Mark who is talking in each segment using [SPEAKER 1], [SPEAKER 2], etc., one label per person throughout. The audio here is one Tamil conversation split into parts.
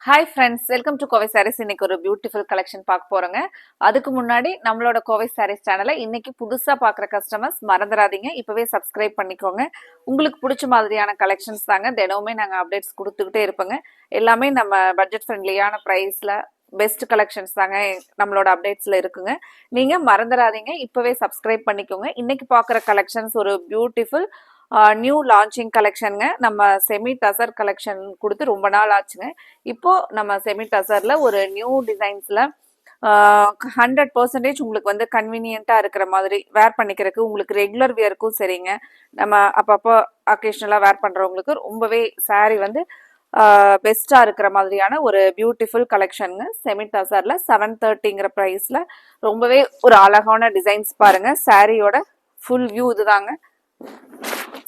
[SPEAKER 1] Hi friends, welcome to Kovai Sarees. இன்னைக்கு ஒரு பியூட்டிஃபுல் கலெக்ஷன் பார்க்க போறோங்க. அதுக்கு முன்னாடி நம்மளோட கோவை சாரீஸ் சேனலை இன்னைக்கு புதுசா பார்க்குற கஸ்டமர்ஸ் மறந்துடாதீங்க, இப்பவே சப்ஸ்கிரைப் பண்ணிக்கோங்க. உங்களுக்கு பிடிச்ச மாதிரியான கலெக்ஷன்ஸ் தாங்க தினமுமே நாங்கள் அப்டேட்ஸ் கொடுத்துக்கிட்டே இருப்போங்க. எல்லாமே நம்ம பட்ஜெட் ஃப்ரெண்ட்லியான ப்ரைஸில் பெஸ்ட் கலெக்ஷன்ஸ் தாங்க நம்மளோட அப்டேட்ஸ்ல இருக்குங்க. நீங்க மறந்துடாதீங்க, இப்பவே சப்ஸ்கிரைப் பண்ணிக்கோங்க. இன்னைக்கு பார்க்குற கலெக்ஷன்ஸ் ஒரு பியூட்டிஃபுல் நியூ லான்ச்சிங் கலெக்ஷனுங்க. நம்ம செமி டசர் கலெக்ஷன் கொடுத்து ரொம்ப நாள் ஆச்சுங்க. இப்போ நம்ம செமி டசர்ல ஒரு நியூ டிசைன்ஸ்ல 100% உங்களுக்கு வந்து கன்வீனியன்ட்டா இருக்கிற மாதிரி வேர் பண்ணிக்கிறதுக்கு, உங்களுக்கு ரெகுலர் வியருக்கும் சரிங்க, நம்ம அப்பப்போ அக்கேஷனலா வேர் பண்றவங்களுக்கு ரொம்பவே saree வந்து பெஸ்டா இருக்கிற மாதிரியான ஒரு பியூட்டிஃபுல் கலெக்ஷனுங்க. செமி டசர்ல 730ங்கிற ப்ரைஸ்ல ரொம்பவே ஒரு அழகான டிசைன்ஸ் பாருங்க. சாரியோட ஃபுல் வியூ இதுதாங்க.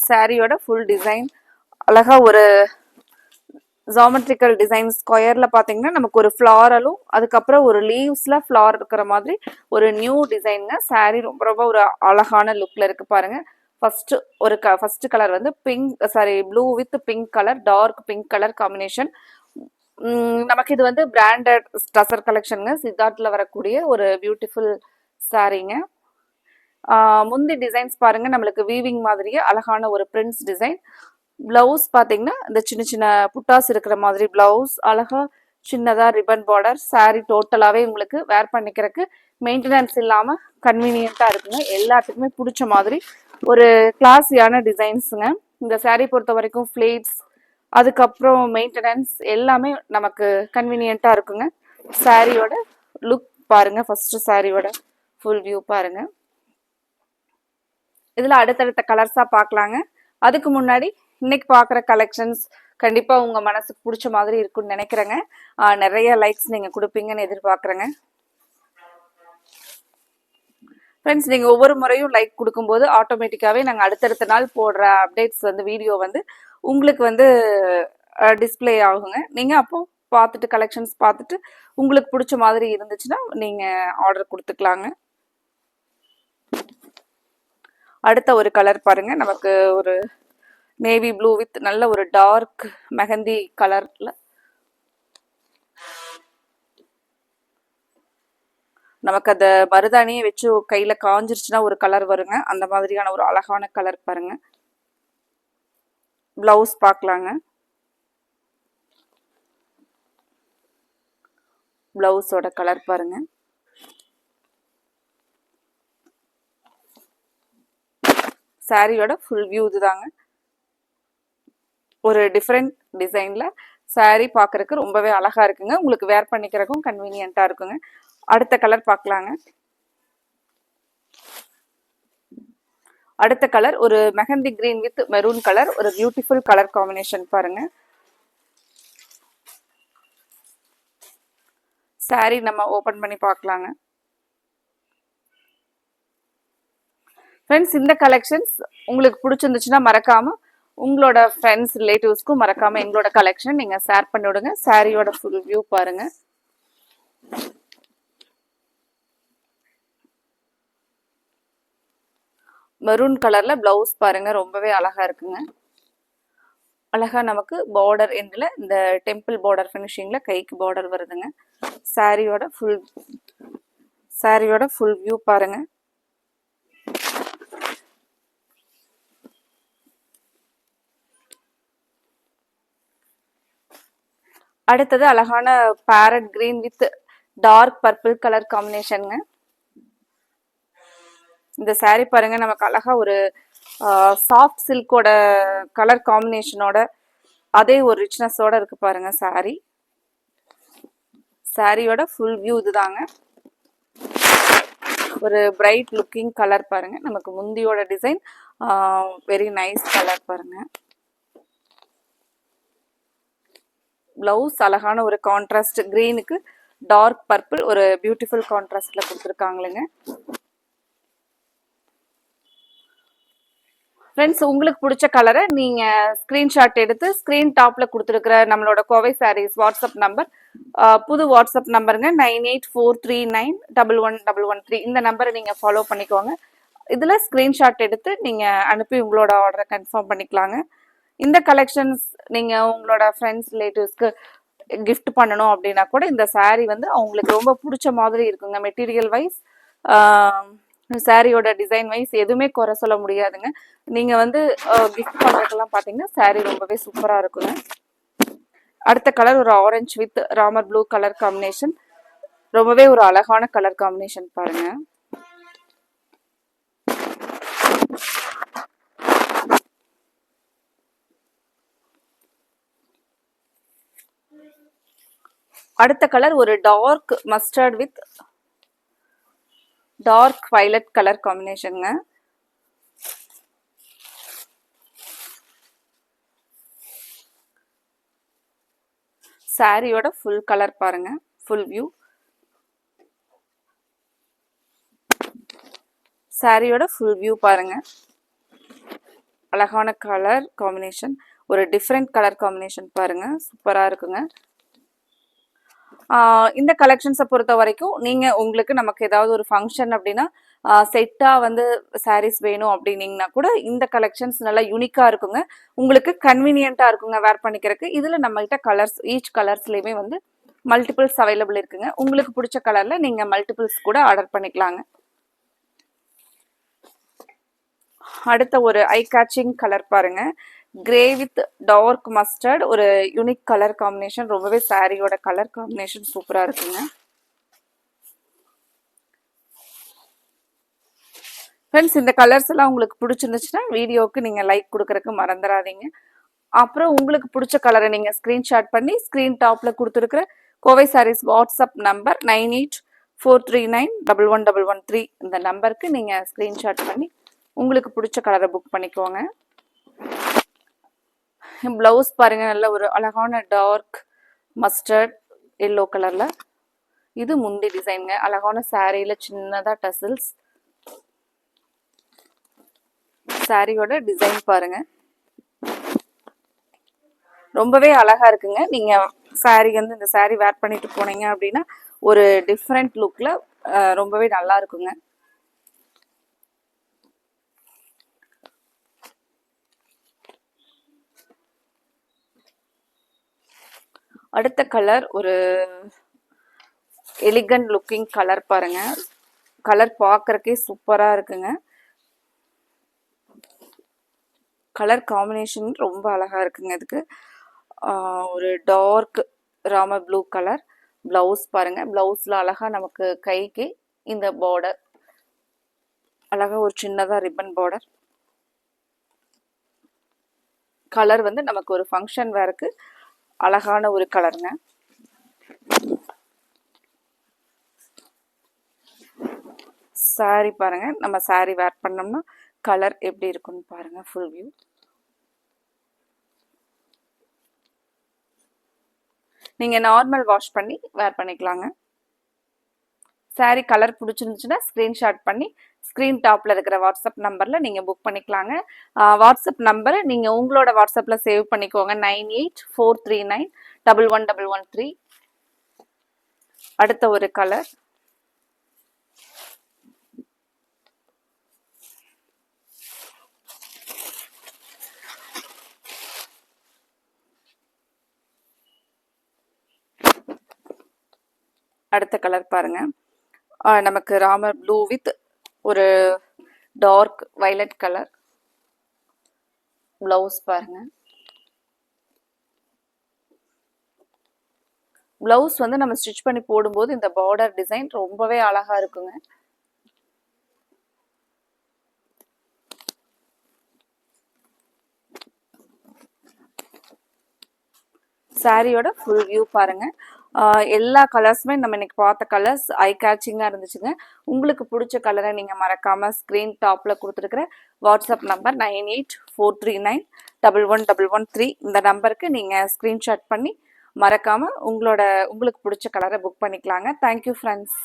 [SPEAKER 1] சாரியோட ஃபுல் டிசைன் அழகா ஒரு ஜாமெட்ரிக்கல் டிசைன் ஸ்கொயர்ல பாத்தீங்கன்னா நமக்கு ஒரு ஃப்ளாரலும் அதுக்கப்புறம் ஒரு லீவ்ஸ்ல ஃப்ளார் இருக்கிற மாதிரி ஒரு நியூ டிசைனுங்க. சாரி ரொம்ப ரொம்ப ஒரு அழகான லுக்ல இருக்கு பாருங்க. ஃபர்ஸ்ட் கலர் வந்து pink, sari blue with pink colour, dark pink colour combination. நமக்கு இது வந்து பிராண்டட் டசர் கலெக்ஷனுங்க. சித்தார்த்ல வரக்கூடிய ஒரு பியூட்டிஃபுல் சாரீங்க. முந்தி டிசைன்ஸ் பாருங்க, நம்மளுக்கு வீவிங் மாதிரியே அழகான ஒரு பிரிண்ட்ஸ் டிசைன். பிளவுஸ் பாத்தீங்கன்னா இந்த சின்ன சின்ன புட்டாஸ் இருக்கிற மாதிரி பிளவுஸ், அழகா சின்னதா ரிப்பன் பார்டர். சாரி டோட்டலாவே உங்களுக்கு வேர் பண்ணிக்கிறதுக்கு மெயின்டெனன்ஸ் இல்லாம கன்வீனியன்ட்டா இருக்குங்க. எல்லாத்துக்குமே பிடிச்ச மாதிரி ஒரு கிளாஸியான டிசைன்ஸுங்க. இந்த சாரி பொறுத்த வரைக்கும் ஃபிளேட்ஸ், அதுக்கப்புறம் மெயின்டெனன்ஸ் எல்லாமே நமக்கு கன்வீனியன்ட்டா இருக்குங்க. சாரியோட லுக் பாருங்க. ஃபர்ஸ்ட் சாரியோட ஃபுல் வியூ பாருங்க. இதுல அடுத்தடுத்த கலர்ஸா பார்க்கலாங்க. அதுக்கு முன்னாடி இன்னைக்கு பார்க்குற கலெக்ஷன்ஸ் கண்டிப்பா உங்க மனசுக்கு பிடிச்ச மாதிரி இருக்குன்னு நினைக்கிறேங்க. நிறைய லைக்ஸ் நீங்க கொடுப்பீங்கன்னு எதிர்பார்க்குறேங்க. ஃப்ரெண்ட்ஸ், நீங்க ஒவ்வொரு முறையும் லைக் கொடுக்கும்போது ஆட்டோமேட்டிக்காவே நாங்கள் அடுத்தடுத்த நாள் போடுற அப்டேட்ஸ் வந்து வீடியோ வந்து உங்களுக்கு வந்து டிஸ்பிளே ஆகுங்க. நீங்க அப்போ பார்த்துட்டு கலெக்ஷன்ஸ் பார்த்துட்டு உங்களுக்கு பிடிச்ச மாதிரி இருந்துச்சுன்னா நீங்க ஆர்டர் கொடுத்துக்கலாங்க. அடுத்த ஒரு கலர் பாருங்க. நமக்கு ஒரு நேவி ப்ளூ வித் நல்ல ஒரு டார்க் மெஹந்தி கலர்ல நமக்கு அந்த மருதாணியை வச்சு கையில காஞ்சிருச்சுன்னா ஒரு கலர் வருங்க. அந்த மாதிரியான ஒரு அழகான கலர் பாருங்க. பிளவுஸ் பார்க்கலாங்க. பிளவுஸோட கலர் பாருங்க. சாரியோட ஃபுல் வியூ இதுதாங்க. ஒரு டிஃப்ரெண்ட் டிசைன்ல சாரி பார்க்கறதுக்கு ரொம்பவே அழகா இருக்குங்க. உங்களுக்கு வேர் பண்ணிக்கிறதுக்கும் கன்வீனியன்ட்டா இருக்குங்க. அடுத்த கலர் பார்க்கலாங்க. அடுத்த கலர் ஒரு mehndi green with maroon colour, ஒரு பியூட்டிஃபுல் கலர் காம்பினேஷன் பாருங்க. சாரி நம்ம ஓபன் பண்ணி பார்க்கலாங்க. ஃப்ரெண்ட்ஸ், இந்த கலெக்ஷன்ஸ் உங்களுக்கு பிடிச்சிருந்துச்சுன்னா மறக்காம உங்களோட ஃப்ரெண்ட்ஸ் ரிலேட்டிவ்ஸ்க்கும் மறக்காம எங்களோட கலெக்ஷன் நீங்க ஷேர் பண்ணி விடுங்க. சாரியோட ஃபுல் வியூ பாருங்க. மெரூன் கலர்ல பிளவுஸ் பாருங்க, ரொம்பவே அழகா இருக்குங்க. அழகா நமக்கு பார்டர் எண்ட்ல இந்த டெம்பிள் பார்டர் ஃபினிஷிங்ல கைக்கு பார்டர் வருதுங்க. சாரியோட ஃபுல் வியூ பாருங்க. அடுத்தது அழகான parrot green with dark purple colour காம்பினேஷனுங்க. இந்த சாரி பாருங்க, நமக்கு அழகா ஒரு சாஃப்ட் சில்கோட கலர் காம்பினேஷனோட அதே ஒரு ரிச்னஸோட இருக்கு பாருங்க சாரி. சாரியோட ஃபுல் வியூ இதுதாங்க. ஒரு பிரைட் லுக்கிங் கலர் பாருங்க. நமக்கு முந்தியோட டிசைன் வெரி நைஸ் கலர் பாருங்க. பிளவுஸ் அழகான ஒரு கான்ட்ராஸ்ட் கிரீனுக்கு டார்க் பர்பிள் ஒரு பியூட்டிஃபுல் கான்ட்ராஸ்ட்ல கொடுத்துருக்காங்களுங்க. ஃப்ரெண்ட்ஸ், உங்களுக்கு பிடிச்ச கலரை நீங்க ஸ்கிரீன்ஷாட் எடுத்து ஸ்கிரீன் டாப்ல கொடுத்துருக்கிற நம்மளோட கோவை சாரீஸ் வாட்ஸ்அப் நம்பர், புது வாட்ஸ்அப் நம்பருங்க 9843911113. இந்த நம்பரை நீங்க ஃபாலோ பண்ணிக்கோங்க. இதுல ஸ்கிரீன்ஷாட் எடுத்து நீங்க அனுப்பி உங்களோட ஆர்டரை கன்ஃபார்ம் பண்ணிக்கலாங்க. இந்த கலெக்ஷன்ஸ் நீங்க உங்களோட ஃப்ரெண்ட்ஸ் ரிலேட்டிவ்ஸ்க்கு gift பண்ணணும் அப்படின்னா கூட இந்த saree வந்து அவங்களுக்கு ரொம்ப பிடிச்ச மாதிரி இருக்குங்க. மெட்டீரியல் வைஸ் சாரியோட டிசைன் வைஸ் எதுவுமே குறை சொல்ல முடியாதுங்க. நீங்க வந்து gift பண்றதுக்கெல்லாம் பார்த்தீங்கன்னா saree ரொம்பவே சூப்பரா இருக்குங்க. அடுத்த கலர் ஒரு orange with Ramar blue colour combination. ரொம்பவே ஒரு அழகான கலர் காம்பினேஷன் பாருங்க. அடுத்த கலர் ஒரு dark mustard with dark violet colour காம்பினேஷனுங்க. சாரியோட ஃபுல் கலர் பாருங்க, ஃபுல் வியூ. சாரியோட ஃபுல் வியூ பாருங்க. அழகான கலர் காம்பினேஷன், ஒரு டிஃப்ரெண்ட் கலர் காம்பினேஷன் பாருங்க, சூப்பரா இருக்குங்க. இந்த கலெக்ஷன்ஸை பொறுத்த வரைக்கும் நீங்கள் உங்களுக்கு நமக்கு ஏதாவது ஒரு ஃபங்க்ஷன் அப்படின்னா செட்டாக வந்து சாரீஸ் வேணும் அப்படின்னீங்கன்னா கூட இந்த கலெக்ஷன்ஸ் நல்லா யூனிக்காக இருக்குங்க. உங்களுக்கு கன்வீனியண்ட்டாக இருக்குங்க வேர் பண்ணிக்கிறதுக்கு. இதில் நம்மகிட்ட கலர்ஸ் ஈச் கலர்ஸ்லேயுமே வந்து மல்டிபிள்ஸ் அவைலபிள் இருக்குங்க. உங்களுக்கு பிடிச்ச கலரில் நீங்கள் மல்டிபிள்ஸ் கூட ஆர்டர் பண்ணிக்கலாங்க. அடுத்த ஒரு ஐ கேச்சிங் கலர் பாருங்க, கிரே வித் டார்க் மஸ்டர்ட், ஒரு யூனிக் கலர் காம்பினேஷன். ரொம்பவே சாரியோட கலர் காம்பினேஷன் சூப்பரா இருக்குங்க. ஃப்ரெண்ட்ஸ், இந்த கலர்ஸ் எல்லாம் உங்களுக்கு பிடிச்சிருந்துச்சுன்னா வீடியோவுக்கு நீங்கள் லைக் கொடுக்கறதுக்கு மறந்துடாதீங்க. அப்புறம் உங்களுக்கு பிடிச்ச கலரை நீங்கள் ஸ்க்ரீன்ஷாட் பண்ணி ஸ்க்ரீன் டாப்பில் கொடுத்துருக்குற கோவை சாரீஸ் வாட்ஸ்அப் நம்பர் 9843911113 இந்த நம்பருக்கு நீங்கள் ஸ்க்ரீன்ஷாட் பண்ணி உங்களுக்கு பிடிச்ச கலரை புக் பண்ணிக்கோங்க. பிளவுஸ் பாருங்க, நல்ல ஒரு அழகான டார்க் மஸ்டர்ட் எல்லோ கலர்ல. இது முந்தி டிசைனுங்க. அழகான சாரியில சின்னதா டசில்ஸ். சாரியோட டிசைன் பாருங்க, ரொம்பவே அழகா இருக்குங்க. நீங்க சாரி வந்து இந்த சாரி வேர் பண்ணிட்டு போனீங்க அப்படின்னா ஒரு டிஃப்ரெண்ட் லுக்ல ரொம்பவே நல்லா இருக்குங்க. அடுத்த கலர் ஒரு எலிகன்ட் லுக்கிங் கலர் பாருங்க. கலர் பார்க்கறக்கே சூப்பரா இருக்குங்க. கலர் காம்பினேஷன் ரொம்ப அழகா இருக்குங்க. இதுக்கு ஒரு dark Ramar blue colour. Blouse பாருங்க, பிளவுஸ்ல அழகா நமக்கு கைக்கு இந்த பார்டர் அழகா ஒரு சின்னதா ரிப்பன் பார்டர். கலர் வந்து நமக்கு ஒரு ஃபங்க்ஷன் வேருக்கு அழகான ஒரு கலருங்க. சாரி பாருங்க, நம்ம சாரி வேர் பண்ணோம்னா கலர் எப்படி இருக்குன்னு பாருங்க, ஃபுல் வியூ. நீங்க நார்மல் வாஷ் பண்ணி வேர் பண்ணிக்கலாங்க. சாரி கலர் பிடிச்சிருந்துச்சுன்னா ஸ்க்ரீன்ஷாட் பண்ணி ஸ்க்ரீன் டாப்ல இருக்கிற வாட்ஸ்அப் நம்பர்ல நீங்க புக் பண்ணிக்கலாங்க. வாட்ஸ்அப் நம்பரை நீங்க உங்களோட வாட்ஸ்அப்ல சேவ் பண்ணிக்கோங்க, 9843911113. அடுத்த ஒரு கலர் அடுத்த கலர் பாருங்க, நமக்கு ராமர் ப்ளூ வித் ஒரு டார்க் வயலட் கலர். பிளவுஸ் பாருங்க, பிளவுஸ் வந்து நம்ம ஸ்டிச் பண்ணி போடும்போது இந்த பார்டர் டிசைன் ரொம்பவே அழகா இருக்குங்க. சாரியோட ஃபுல் வியூ பாருங்க. எல்லா கலர்ஸுமே நம்ம இன்னைக்கு பார்த்த கலர்ஸ் ஐ கேச்சிங்காக இருந்துச்சுங்க. உங்களுக்கு பிடிச்ச கலரை நீங்கள் மறக்காமல் ஸ்க்ரீன் டாப்பில் கொடுத்துருக்குற வாட்ஸ்அப் நம்பர் 9843911113 இந்த நம்பருக்கு நீங்கள் ஸ்க்ரீன்ஷாட் பண்ணி மறக்காமல் உங்களுக்கு பிடிச்ச கலரை புக் பண்ணிக்கலாங்க. Thank you friends.